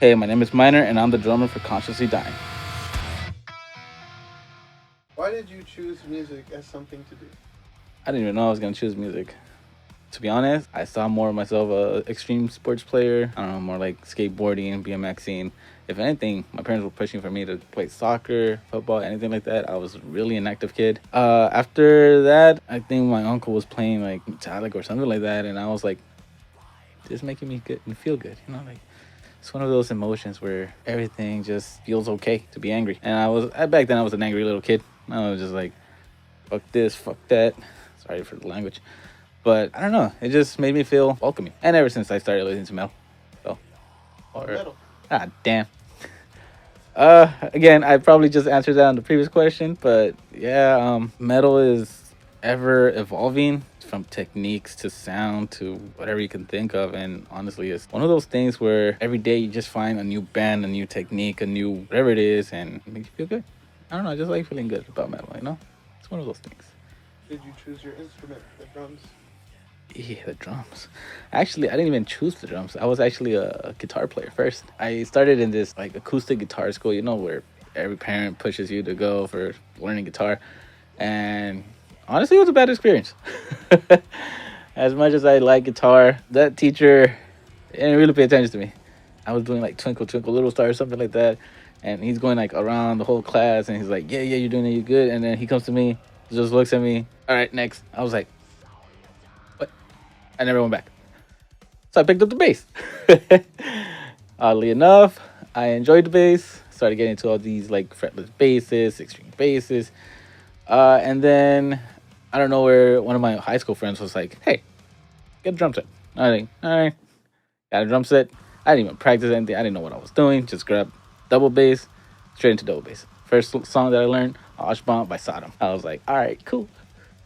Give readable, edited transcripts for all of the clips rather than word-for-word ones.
Hey, my name is Minor, and I'm the drummer for Consciously Dying. Why did you choose music as something to do? I didn't even know I was gonna choose music. To be honest, I saw more of myself a extreme sports player. I don't know, more like skateboarding, BMXing. If anything, my parents were pushing for me to play soccer, football, anything like that. I was really an active kid. After that, I think my uncle was playing like Metallica or something like that, and I was like, "This is making me good and feel good." Like it's one of those emotions where everything just feels okay to be angry. And back then I was an angry little kid. I was just like, fuck this, fuck that. Sorry for the language. But I don't know. It just made me feel welcoming. And ever since I started listening to metal. So, or, Metal. damn. Again, I probably just answered that on the previous question, but yeah, metal is ever evolving from techniques to sound to whatever you can think of. And honestly, it's one of those things where every day you just find a new band, a new technique, a new whatever it is, and it makes you feel good. I don't know. I just like feeling good about metal. It's one of those things. Did you choose your instrument, the drums? Yeah, the drums. Actually, I didn't even choose the drums. I was actually a guitar player first. I started in this like acoustic guitar school, where every parent pushes you to go for learning guitar. And honestly, it was a bad experience. As much as I like guitar, that teacher didn't really pay attention to me. I was doing like Twinkle Twinkle Little Star or something like that. And he's going like around the whole class and he's like, yeah, you're doing it, you're good. And then he comes to me, just looks at me. All right, next. I was like, what? I never went back. So I picked up the bass. Oddly enough, I enjoyed the bass. Started getting into all these like fretless basses, extreme basses. And then I don't know where one of my high school friends was like, "Hey, get a drum set." I think, all right, got a drum set. I didn't even practice anything. I didn't know what I was doing. Just grabbed double bass, straight into double bass. First song that I learned, Oshbomb by Sodom. I was like, all right, cool.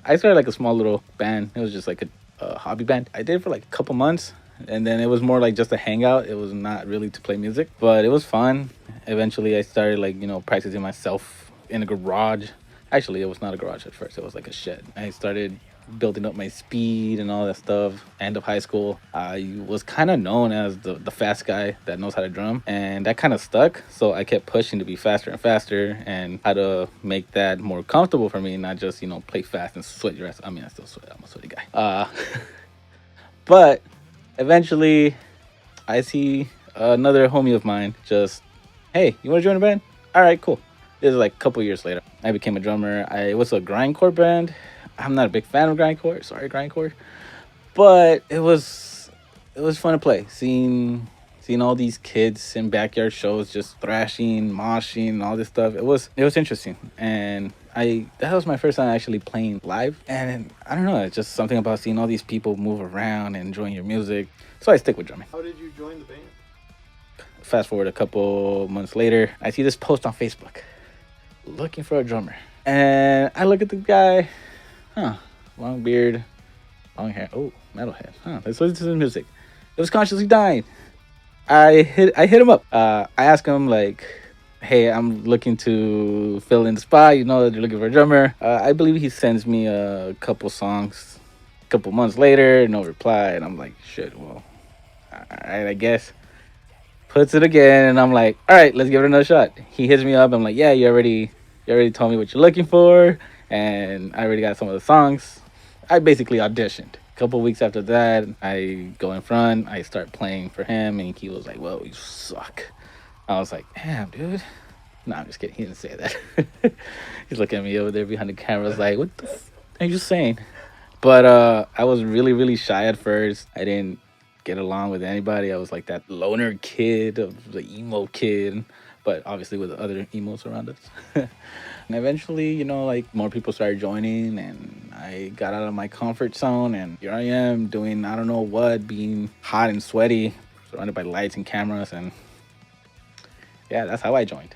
I started like a small little band. It was just like a hobby band. I did it for like a couple months, and then it was more like just a hangout. It was not really to play music, but it was fun. Eventually, I started like practicing myself in a garage. Actually, it was not a garage at first. It was like a shed. I started building up my speed and all that stuff. End of high school, I was kind of known as the fast guy that knows how to drum, and that kind of stuck. So I kept pushing to be faster and faster, and how to make that more comfortable for me, not just play fast and sweat your ass. I mean, I still sweat. I'm a sweaty guy. But eventually, I see another homie of mine just, hey, you want to join a band? All right, cool. This is like a couple years later. I became a drummer. It was a grindcore band. I'm not a big fan of grindcore. Sorry, grindcore. But it was fun to play. Seeing all these kids in backyard shows just thrashing, moshing, and all this stuff. It was interesting, and I that was my first time actually playing live. And I don't know, it's just something about seeing all these people move around and enjoying your music. So I stick with drumming. How did you join the band? Fast forward a couple months later, I see this post on Facebook looking for a drummer, and I look at the guy. Huh, long beard, long hair. Oh, metalhead. Huh, let's listen to the music. It was Consciously Dying. I hit him up. I asked him like, "Hey, I'm looking to fill in the spot. You know that you're looking for a drummer." I believe he sends me a couple songs. A couple months later, no reply, and I'm like, "Shit. Well, all right, I guess." Puts it again, and I'm like, "All right, let's give it another shot." He hits me up. I'm like, "Yeah, you already told me what you're looking for, and I already got some of the songs." I basically auditioned. A couple weeks after that, I go in front. I start playing for him, and he was like, "Well, you suck." I was like, "Damn, dude." No, I'm just kidding. He didn't say that. He's looking at me over there behind the camera. I was like, "What the are you saying?" But I was really, really shy at first. I didn't get along with anybody. I was like that loner kid, of the emo kid, but obviously with the other emos around us. And eventually, like more people started joining, and I got out of my comfort zone, and here I am doing I don't know what, being hot and sweaty, surrounded by lights and cameras, and yeah, that's how I joined.